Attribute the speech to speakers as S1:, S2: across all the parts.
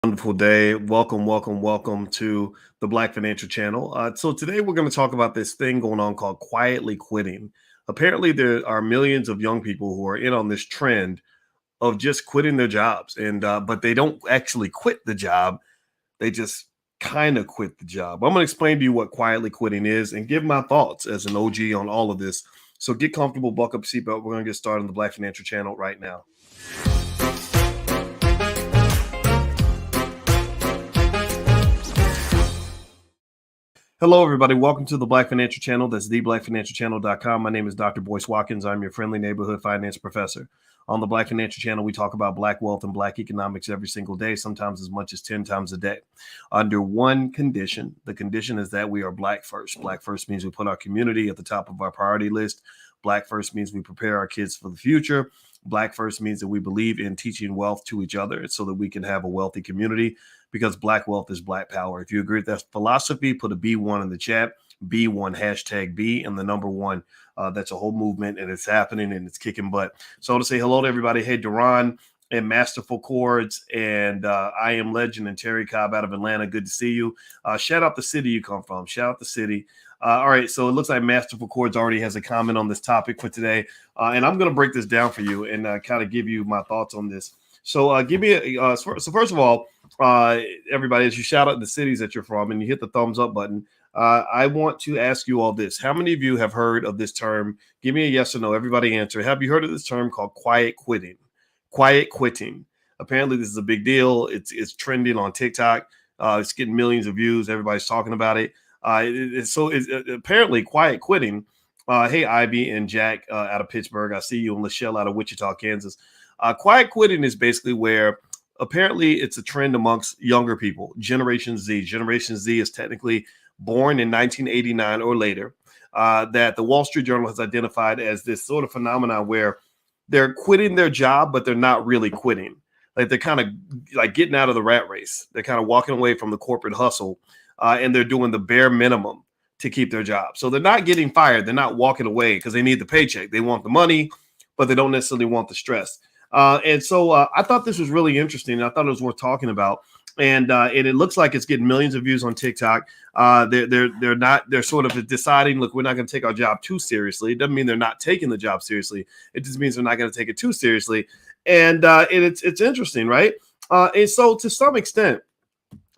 S1: Wonderful day. Welcome to the Black Financial Channel. So today we're going to talk about this thing going on called quietly quitting. Apparently, there are millions of young people who are in on this trend of just quitting their jobs, and but they don't actually quit the job. They just kind of quit the job. I'm going to explain to you what quietly quitting is and give my thoughts as an OG on all of this. So get comfortable, buckle up, seatbelt. We're going to get started on the Black Financial Channel right now. Hello, everybody. Welcome to the Black Financial Channel. That's theblackfinancialchannel.com. My name is Dr. Boyce Watkins. I'm your friendly neighborhood finance professor. On the Black Financial Channel, we talk about Black wealth and Black economics every single day, sometimes as much as 10 times a day. Under one condition, the condition is that we are Black first. Black first means we put our community at the top of our priority list. Black first means we prepare our kids for the future. Black first means that we believe in teaching wealth to each other so that we can have a wealthy community, because Black wealth is Black power. If you agree with that philosophy, put a B1 in the chat, B1 hashtag B and the number one. That's a whole movement and it's happening and it's kicking butt. So I want to say hello to everybody. Hey, Duran and Masterful Chords and I Am Legend and Terry Cobb out of Atlanta. Good to see you. Shout out the city you come from. Shout out the city. All right, so it looks like Masterful Chords already has a comment on this topic for today. And I'm going to break this down for you and kind of give you my thoughts on this. So give me so first of all, everybody, as you shout out the cities that you're from and you hit the thumbs up button, I want to ask you all this. How many of you have heard of this term? Give me a yes or no. Everybody answer. Have you heard of this term called quiet quitting? Quiet quitting. Apparently, this is a big deal. It's trending on TikTok. It's getting millions of views. Everybody's talking about it. Apparently quiet quitting. Hey, Ivy and Jack out of Pittsburgh. I see you, and Lachelle out of Wichita, Kansas. Quiet quitting is basically where apparently it's a trend amongst younger people, Generation Z. Generation Z is technically born in 1989 or later, that the Wall Street Journal has identified as this sort of phenomenon where they're quitting their job, but they're not really quitting. Like they're kind of like getting out of the rat race. They're kind of walking away from the corporate hustle, and they're doing the bare minimum to keep their job. So they're not getting fired. They're not walking away because they need the paycheck. They want the money, but they don't necessarily want the stress. And so I thought this was really interesting. I thought it was worth talking about. And it looks like it's getting millions of views on TikTok. They're sort of deciding, look, we're not going to take our job too seriously. It doesn't mean they're not taking the job seriously. It just means they're not going to take it too seriously. And it's interesting, right? And so to some extent,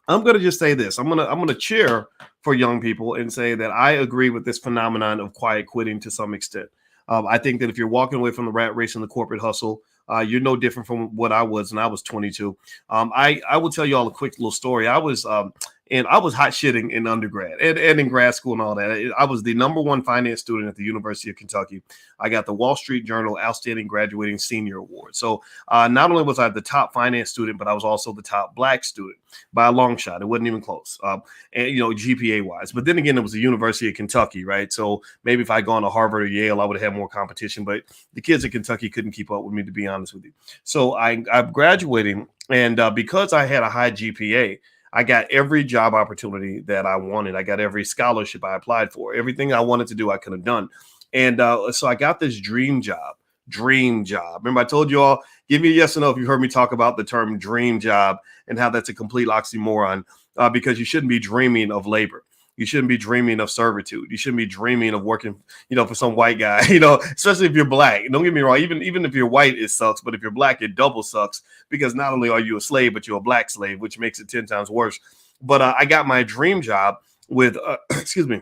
S1: I'm going to just say this. I'm going to cheer for young people and say that I agree with this phenomenon of quiet quitting to some extent. I think that if you're walking away from the rat race and the corporate hustle, you're no different from what I was when I was 22. I will tell you all a quick little story. I was hot shitting in undergrad and in grad school and all that. I was the number one finance student at the University of Kentucky. I got the Wall Street Journal Outstanding Graduating Senior Award. So not only was I the top finance student, but I was also the top Black student by a long shot. It wasn't even close, and GPA wise. But then again, it was the University of Kentucky, right? So maybe if I'd gone to Harvard or Yale, I would have had more competition. But the kids at Kentucky couldn't keep up with me, to be honest with you. So I'm graduating, and because I had a high GPA, I got every job opportunity that I wanted. I got every scholarship I applied for. Everything I wanted to do, I could have done. And so I got this dream job. Remember, I told you all, give me a yes or no if you heard me talk about the term dream job and how that's a complete oxymoron, because you shouldn't be dreaming of labor. You shouldn't be dreaming of servitude. You shouldn't be dreaming of working, for some white guy, especially if you're Black. Don't get me wrong. Even if you're white, it sucks. But if you're Black, it double sucks, because not only are you a slave, but you're a Black slave, which makes it 10 times worse. But I got my dream job with, excuse me,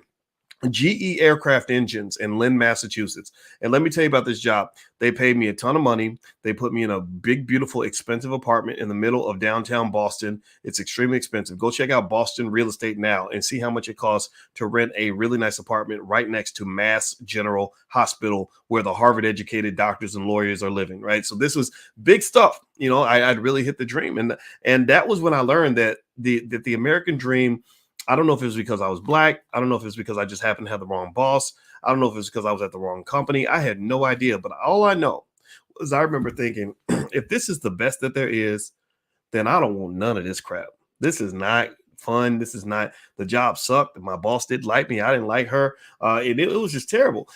S1: GE Aircraft Engines in Lynn, Massachusetts. And let me tell you about this job. They paid me a ton of money. They put me in a big, beautiful, expensive apartment in the middle of downtown Boston. It's extremely expensive. Go check out Boston Real Estate now and see how much it costs to rent a really nice apartment right next to Mass General Hospital, where the Harvard-educated doctors and lawyers are living, right? So this was big stuff. I'd really hit the dream. And that was when I learned that the American dream, I don't know if it was because I was Black. I don't know if it's because I just happened to have the wrong boss. I don't know if it's because I was at the wrong company. I had no idea. But all I know was I remember thinking, if this is the best that there is, then I don't want none of this crap. This is not fun. This is not, the job sucked. My boss didn't like me. I didn't like her. It was just terrible.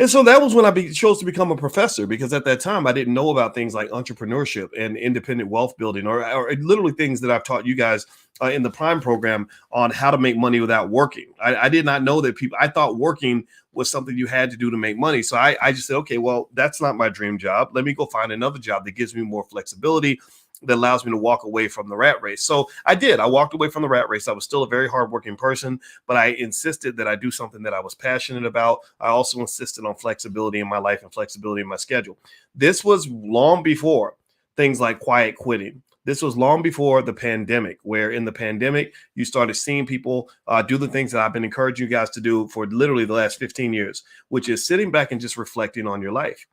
S1: And so that was when chose to become a professor, because at that time I didn't know about things like entrepreneurship and independent wealth building, or literally things that I've taught you guys in the Prime program on how to make money without working. I did not know that I thought working was something you had to do to make money. So I just said, okay, well, that's not my dream job. Let me go find another job that gives me more flexibility, that allows me to walk away from the rat race. So I did. I walked away from the rat race. I was still a very hardworking person, but I insisted that I do something that I was passionate about. I also insisted on flexibility in my life and flexibility in my schedule. This was long before things like quiet quitting. This was long before the pandemic, where in the pandemic, you started seeing people do the things that I've been encouraging you guys to do for literally the last 15 years, which is sitting back and just reflecting on your life,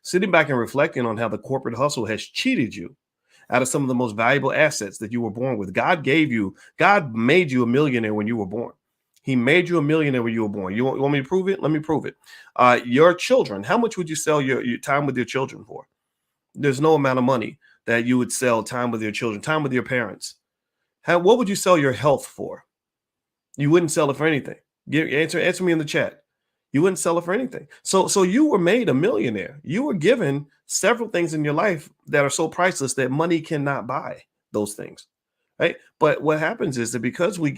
S1: sitting back and reflecting on how the corporate hustle has cheated you out of some of the most valuable assets that you were born with. God made you a millionaire when you were born. He made you a millionaire when you were born. You want me to prove it? Let me prove it. Your children, how much would you sell your time with your children for? There's no amount of money that you would sell time with your children, time with your parents. What would you sell your health for? You wouldn't sell it for anything. Answer me in the chat. You wouldn't sell it for anything. So you were made a millionaire. You were given several things in your life that are so priceless that money cannot buy those things, right? But what happens is that because we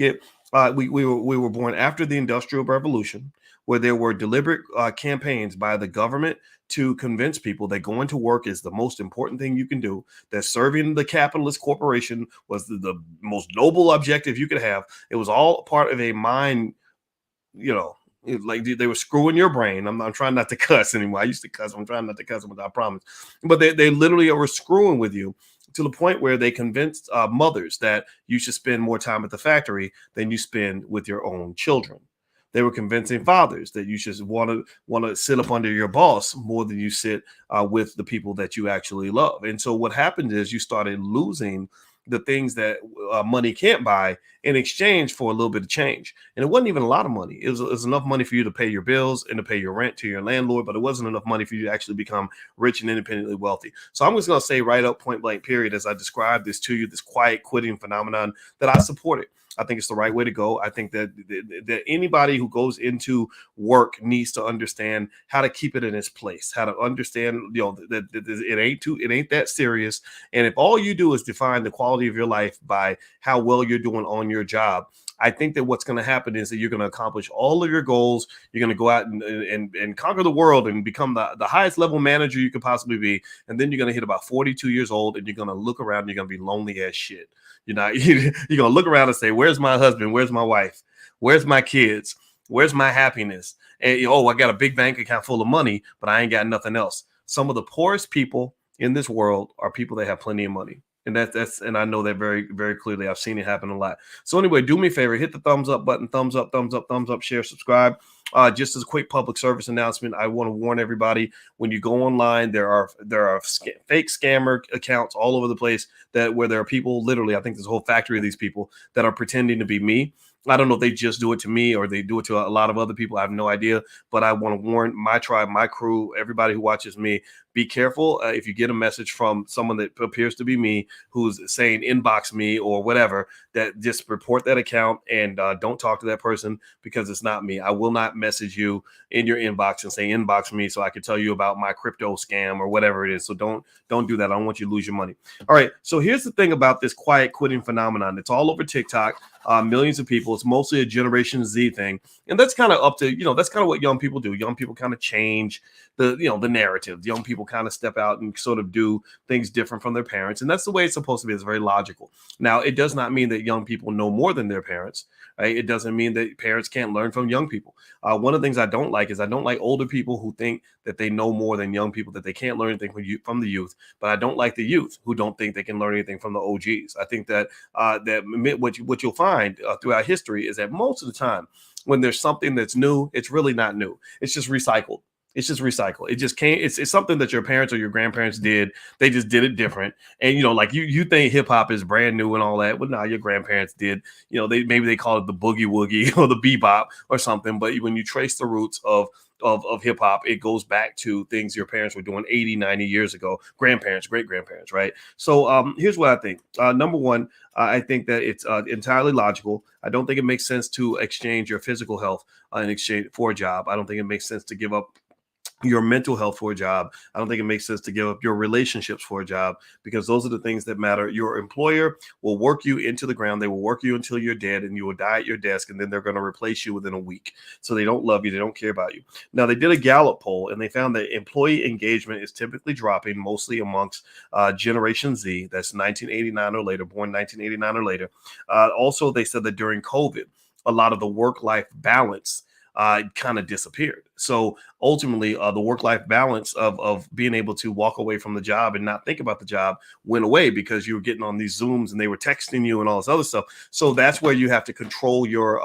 S1: were born after the Industrial Revolution, where there were deliberate campaigns by the government to convince people that going to work is the most important thing you can do, that serving the capitalist corporation was the most noble objective you could have. It was all part of a mind, like they were screwing your brain. I'm trying not to cuss anymore. I used to cuss. I'm trying not to cuss, I promise. But they literally were screwing with you to the point where they convinced mothers that you should spend more time at the factory than you spend with your own children. They were convincing fathers that you should want to sit up under your boss more than you sit with the people that you actually love. And so what happened is you started losing the things that money can't buy in exchange for a little bit of change. And it wasn't even a lot of money. It was enough money for you to pay your bills and to pay your rent to your landlord, but it wasn't enough money for you to actually become rich and independently wealthy. So I'm just going to say right up, point blank period, as I describe this to you, this quiet quitting phenomenon, that I support it. I think it's the right way to go. I think that anybody who goes into work needs to understand how to keep it in its place, how to understand, that it ain't that serious. And if all you do is define the quality of your life by how well you're doing on your job, I think that what's going to happen is that you're going to accomplish all of your goals. You're going to go out and conquer the world and become the highest level manager you could possibly be. And then you're going to hit about 42 years old and you're going to look around and you're going to be lonely as shit. You're going to look around and say, where's my husband? Where's my wife? Where's my kids? Where's my happiness? And, I got a big bank account full of money, but I ain't got nothing else. Some of the poorest people in this world are people that have plenty of money. And and I know that very, very clearly. I've seen it happen a lot. So anyway, do me a favor, hit the thumbs up button, thumbs up, share, subscribe. Just as a quick public service announcement, I want to warn everybody: when you go online, there are fake scammer accounts all over the place where there are people, literally, I think there's a whole factory of these people that are pretending to be me. I don't know if they just do it to me or they do it to a lot of other people. I have no idea, but I want to warn my tribe, my crew, everybody who watches me, be careful if you get a message from someone that appears to be me, who's saying inbox me or whatever, that just report that account and don't talk to that person, because it's not me. I will not message you in your inbox and say inbox me so I can tell you about my crypto scam or whatever it is. So don't do that. I don't want you to lose your money. All right. So here's the thing about this quiet quitting phenomenon. It's all over TikTok. Millions of people. It's mostly a Generation Z thing, and that's kind of up to that's kind of what young people do. Young people kind of change the narrative. Young people kind of step out and sort of do things different from their parents, and that's the way it's supposed to be. It's very logical. Now, it does not mean that young people know more than their parents. Right? It doesn't mean that parents can't learn from young people. One of the things I don't like is I don't like older people who think that they know more than young people, that they can't learn anything from the youth. But I don't like the youth who don't think they can learn anything from the OGs. I think that what you'll find throughout history is that most of the time when there's something that's new, it's really not new. It's just recycled. It just can't. It's something that your parents or your grandparents did. They just did it different. And like you think hip hop is brand new and all that. Well, no, your grandparents did. Maybe they call it the boogie woogie or the bebop or something. But when you trace the roots of hip hop, it goes back to things your parents were doing 80, 90 years ago, grandparents, great grandparents, right? So here's what I think. Number one, I think that it's entirely logical. I don't think it makes sense to exchange your physical health in exchange for a job. I don't think it makes sense to give up your mental health for a job. I don't think it makes sense to give up your relationships for a job, because those are the things that matter. Your employer will work you into the ground. They will work you until you're dead and you will die at your desk, and then they're going to replace you within a week. So they don't love you. They don't care about you. Now, they did a Gallup poll and they found that employee engagement is typically dropping, mostly amongst Generation Z. That's 1989 or later, born 1989 or later. Also, they said that during COVID, a lot of the work-life balance kind of disappeared. So ultimately, the work-life balance of being able to walk away from the job and not think about the job went away, because you were getting on these Zooms and they were texting you and all this other stuff. So that's where you have to control your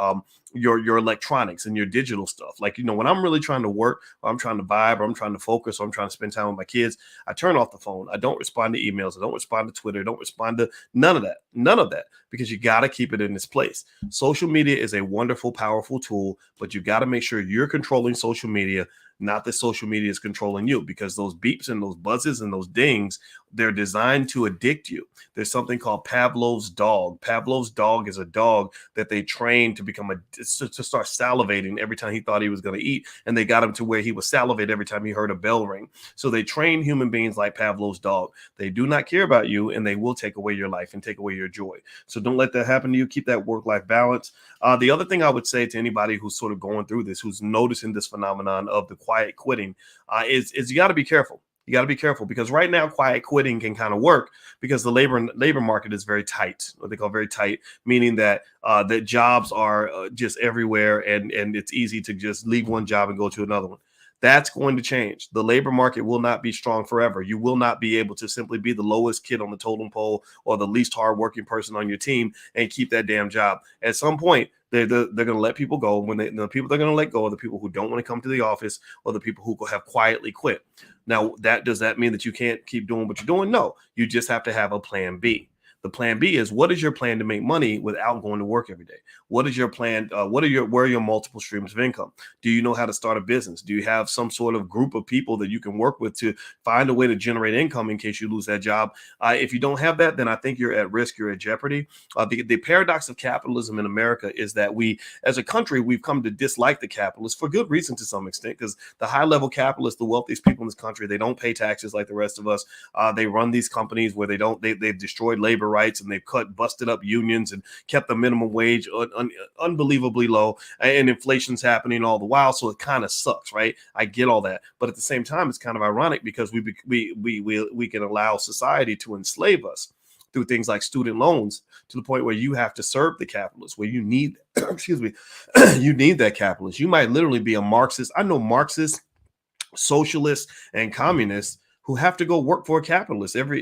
S1: electronics and your digital stuff. Like, when I'm really trying to work, or I'm trying to vibe, or I'm trying to focus, or I'm trying to spend time with my kids, I turn off the phone. I don't respond to emails. I don't respond to Twitter. I don't respond to none of that, because you got to keep it in its place. Social media is a wonderful, powerful tool, but you got to make sure you're controlling social media, not that social media is controlling you, because those beeps and those buzzes and those dings, they're designed to addict you. There's something called Pavlov's dog. Pavlov's dog is a dog that they trained to to start salivating every time he thought he was going to eat. And they got him to where he would salivate every time he heard a bell ring. So they train human beings like Pavlov's dog. They do not care about you, and they will take away your life and take away your joy. So don't let that happen to you. Keep that work-life balance. The other thing I would say to anybody who's sort of going through this, who's noticing this phenomenon of the quiet quitting, is you got to be careful. You got to be careful, because right now quiet quitting can kind of work because the labor market is very tight, what they call very tight, meaning that that jobs are just everywhere, and it's easy to just leave one job and go to another one. That's going to change. The labor market will not be strong forever. You will not be able to simply be the lowest kid on the totem pole or the least hardworking person on your team and keep that damn job. At some point, they're going to let people go. When the people they're going to let go are the people who don't want to come to the office, or the people who have quietly quit. Now, does that mean that you can't keep doing what you're doing? No, you just have to have a plan B. The plan B is, what is your plan to make money without going to work every day? What is your plan? Where are your multiple streams of income? Do you know how to start a business? Do you have some sort of group of people that you can work with to find a way to generate income in case you lose that job? If you don't have that, then I think you're at risk. You're at jeopardy. The paradox of capitalism in America is that we, as a country, we've come to dislike the capitalists for good reason to some extent, because the high-level capitalists, the wealthiest people in this country, they don't pay taxes like the rest of us. They run these companies where they've destroyed labor rights, and they've busted up unions and kept the minimum wage unbelievably low, and inflation's happening all the while. So it kind of sucks, right? I get all that, but at the same time, it's kind of ironic, because we can allow society to enslave us through things like student loans, to the point where you have to serve the capitalists, where you need, excuse me, you need that capitalist. You might literally be a Marxist. I know Marxists, socialists, and communists who have to go work for a capitalist every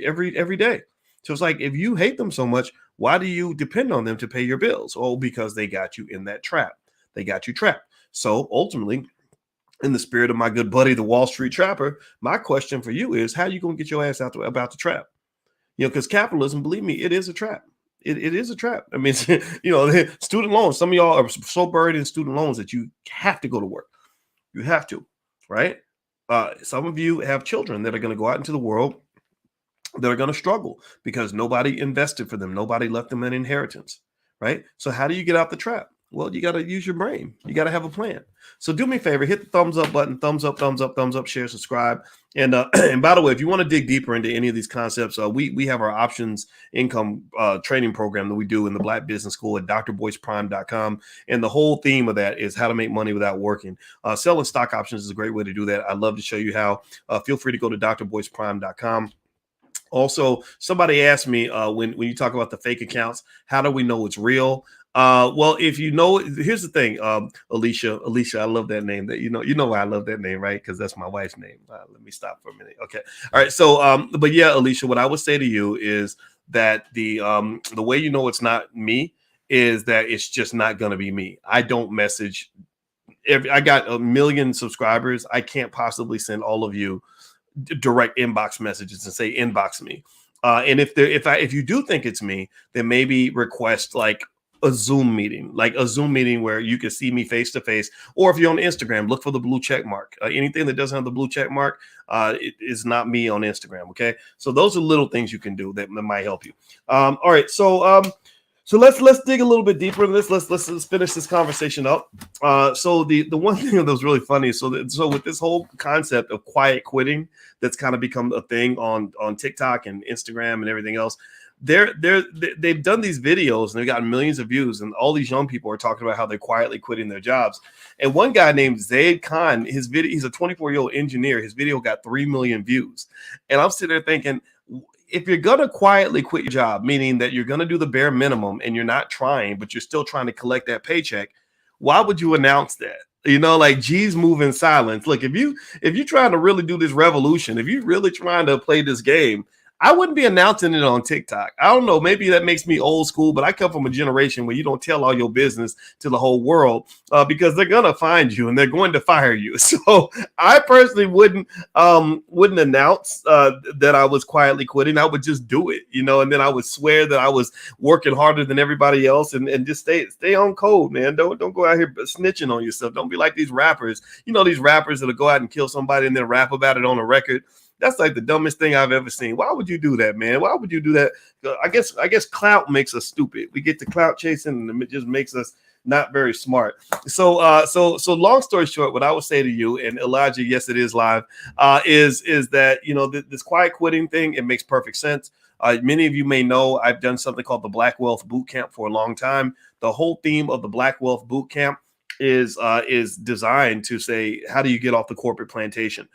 S1: day. So it's like, if you hate them so much, why do you depend on them to pay your bills? Oh, because they got you in that trap. They got you trapped. So ultimately, in the spirit of my good buddy, the Wall Street Trapper, my question for you is, how are you going to get your ass out about the trap? Because capitalism, believe me, it is a trap. It is a trap. I mean, student loans. Some of y'all are so buried in student loans that you have to go to work. You have to, right? Some of you have children that are going to go out into the world that are going to struggle because nobody invested for them. Nobody left them an inheritance, right? So how do you get out the trap? Well, you got to use your brain. You got to have a plan. So do me a favor, hit the thumbs up button, thumbs up, share, subscribe. And and by the way, if you want to dig deeper into any of these concepts, we have our options income training program that we do in the Black Business School at drboyceprime.com. And the whole theme of that is how to make money without working. Selling stock options is a great way to do that. I'd love to show you how. Feel free to go to drboyceprime.com. Also, somebody asked me when you talk about the fake accounts, how do we know it's real? Well, if you know, here's the thing, Alicia, I love that name. That you know why I love that name, right? Because that's my wife's name. Let me stop for a minute. Okay, all right. So, but yeah, Alicia, what I would say to you is that the way you know it's not me is that it's just not going to be me. I don't message. I got 1 million subscribers. I can't possibly send all of you direct inbox messages and say inbox me. And if you do think it's me, then maybe request like a Zoom meeting where you can see me face to face. Or if you're on Instagram, look for the blue check mark. Anything that doesn't have the blue check mark, it is not me on Instagram. Okay, so those are little things you can do that might help you. All right, so So let's dig a little bit deeper in this. Let's finish this conversation up. So the one thing that was really funny. So with this whole concept of quiet quitting, that's kind of become a thing on TikTok and Instagram and everything else. They've done these videos and they've gotten millions of views, and all these young people are talking about how they're quietly quitting their jobs. And one guy named Zaid Khan, his video, he's a 24-year-old engineer. His video got 3 million views, and I'm sitting there thinking, if you're going to quietly quit your job, meaning that you're going to do the bare minimum and you're not trying, but you're still trying to collect that paycheck, why would you announce that? You know, like G's move in silence. Look, if you're trying to really do this revolution, if you're really trying to play this game, I wouldn't be announcing it on TikTok. I don't know. Maybe that makes me old school, but I come from a generation where you don't tell all your business to the whole world because they're going to find you and they're going to fire you. So I personally wouldn't announce that I was quietly quitting. I would just do it, you know, and then I would swear that I was working harder than everybody else and just stay on code, man. Don't go out here snitching on yourself. Don't be like these rappers, you know, these rappers that'll go out and kill somebody and then rap about it on a record. That's like the dumbest thing I've ever seen. Why would you do that, man? Why would you do that? I guess clout makes us stupid. We get to clout chasing, and it just makes us not very smart. So long story short, what I would say to you and Elijah, yes, it is live, is that, you know, this quiet quitting thing, it makes perfect sense. Many of you may know I've done something called the Black Wealth Boot Camp for a long time. The whole theme of the Black Wealth Boot Camp is designed to say, how do you get off the corporate plantation?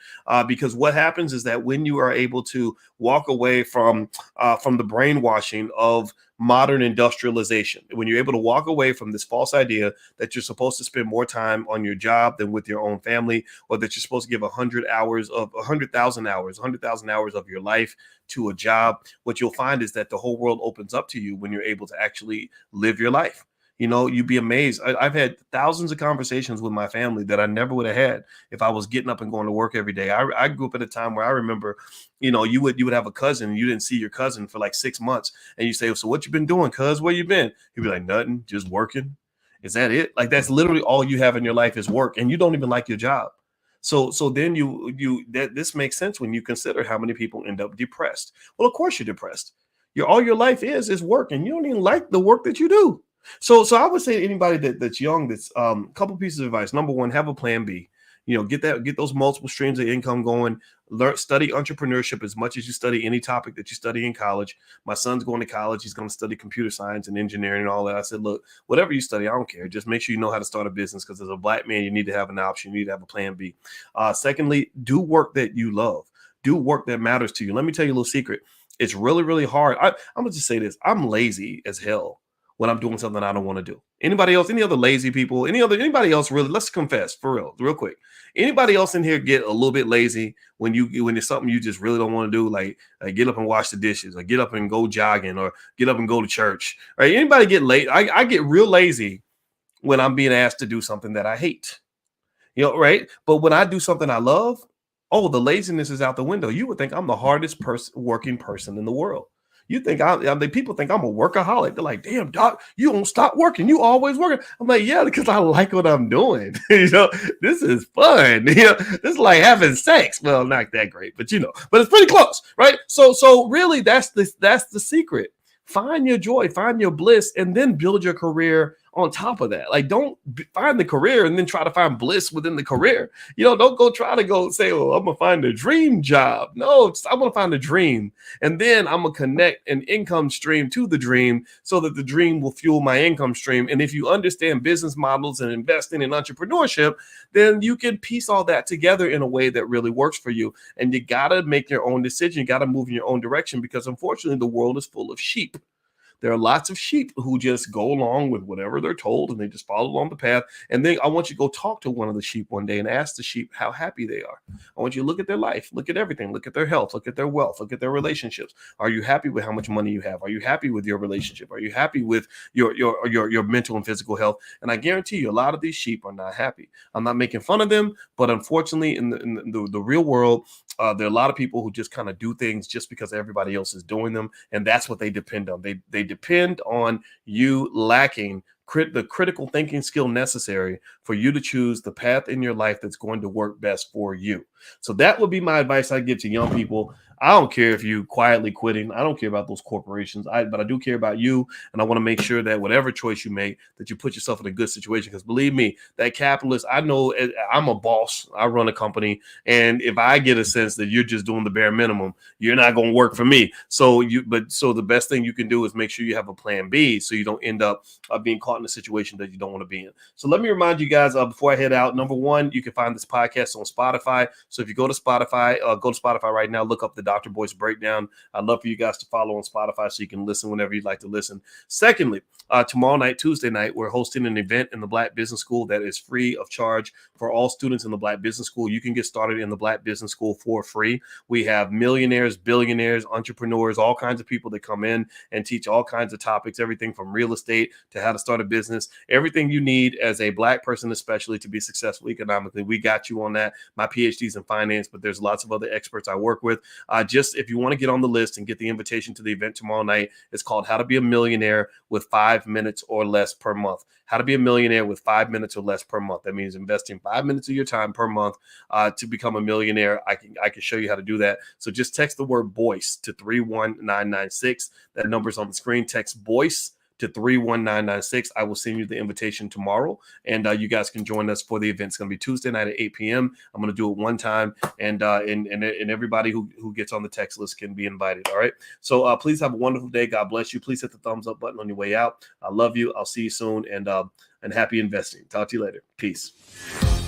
S1: Because what happens is that when you are able to walk away from the brainwashing of modern industrialization, when you're able to walk away from this false idea that you're supposed to spend more time on your job than with your own family, or that you're supposed to give 100,000 hours of your life to a job, what you'll find is that the whole world opens up to you when you're able to actually live your life. You know, you'd be amazed. I've had thousands of conversations with my family that I never would have had if I was getting up and going to work every day. I grew up at a time where I remember, you know, you would have a cousin and you didn't see your cousin for like 6 months. And you say, so what you been doing, cuz? Where you been? He'd be like, nothing, just working. Is that it? Like, that's literally all you have in your life is work, and you don't even like your job. So then this makes sense when you consider how many people end up depressed. Well, of course you're depressed. All your life is work, and you don't even like the work that you do. So I would say to anybody that's young, that's a couple pieces of advice. Number one, have a plan B. You know, get those multiple streams of income going. Study entrepreneurship as much as you study any topic that you study in college. My son's going to college. He's going to study computer science and engineering and all that. I said, look, whatever you study, I don't care. Just make sure you know how to start a business, because as a Black man, you need to have an option. You need to have a plan B. Secondly, do work that you love. Do work that matters to you. Let me tell you a little secret. It's really, really hard. I'm going to just say this. I'm lazy as hell when I'm doing something I don't want to do. Anybody else, any other lazy people, anybody else really, let's confess for real quick. Anybody else in here get a little bit lazy when it's something you just really don't want to do, like get up and wash the dishes, or get up and go jogging, or get up and go to church, right? Anybody get late? I get real lazy when I'm being asked to do something that I hate, you know, right? But when I do something I love, oh, the laziness is out the window. You would think I'm the hardest working person in the world. You think people think I'm a workaholic. They're like, damn, doc, you don't stop working. You always working. I'm like, yeah, because I like what I'm doing. You know, this is fun. You know, this is like having sex. Well, not that great, but but it's pretty close, right? So really, that's the secret. Find your joy, find your bliss, and then build your career on top of that. Like, don't find the career and then try to find bliss within the career. You know, don't try to say, oh, I'm going to find a dream job. No, I'm going to find a dream. And then I'm going to connect an income stream to the dream so that the dream will fuel my income stream. And if you understand business models and investing in entrepreneurship, then you can piece all that together in a way that really works for you. And you got to make your own decision. You got to move in your own direction, because unfortunately, the world is full of sheep. There are lots of sheep who just go along with whatever they're told, and they just follow along the path. And then I want you to go talk to one of the sheep one day and ask the sheep how happy they are. I want you to look at their life, look at everything, look at their health, look at their wealth, look at their relationships. Are you happy with how much money you have? Are you happy with your relationship? Are you happy with your mental and physical health? And I guarantee you, a lot of these sheep are not happy. I'm not making fun of them, but unfortunately, in the real world, there are a lot of people who just kind of do things just because everybody else is doing them, and that's what they depend on. They depend on you lacking the critical thinking skill necessary for you to choose the path in your life that's going to work best for you. So that would be my advice I give to young people. I don't care if you quietly quitting. I don't care about those corporations. But I do care about you, and I want to make sure that whatever choice you make, that you put yourself in a good situation. Because believe me, that capitalist, I know I'm a boss. I run a company, and if I get a sense that you're just doing the bare minimum, you're not going to work for me. So the best thing you can do is make sure you have a plan B, so you don't end up being caught in a situation that you don't want to be in. So let me remind you guys before I head out. Number one, you can find this podcast on Spotify. So if you go to Spotify right now, look up the Dr. Boyce Breakdown. I'd love for you guys to follow on Spotify so you can listen whenever you'd like to listen. Secondly, tomorrow night, Tuesday night, we're hosting an event in the Black Business School that is free of charge for all students in the Black Business School. You can get started in the Black Business School for free. We have millionaires, billionaires, entrepreneurs, all kinds of people that come in and teach all kinds of topics, everything from real estate to how to start a business, everything you need as a Black person, especially to be successful economically. We got you on that. My PhD's in finance, but there's lots of other experts I work with. Just if you want to get on the list and get the invitation to the event tomorrow night, it's called How to Be a Millionaire with 5 minutes or less per month. How to be a millionaire with 5 minutes or less per month. That means investing 5 minutes of your time per month to become a millionaire. I can show you how to do that. So just text the word Boyce to 31996. That number's on the screen. Text Boyce to 31996. I will send you the invitation tomorrow, and you guys can join us for the event. It's going to be Tuesday night at 8 p.m. I'm going to do it one time, and everybody who gets on the text list can be invited. All right. So please have a wonderful day. God bless you. Please hit the thumbs up button on your way out. I love you. I'll see you soon, and happy investing. Talk to you later. Peace.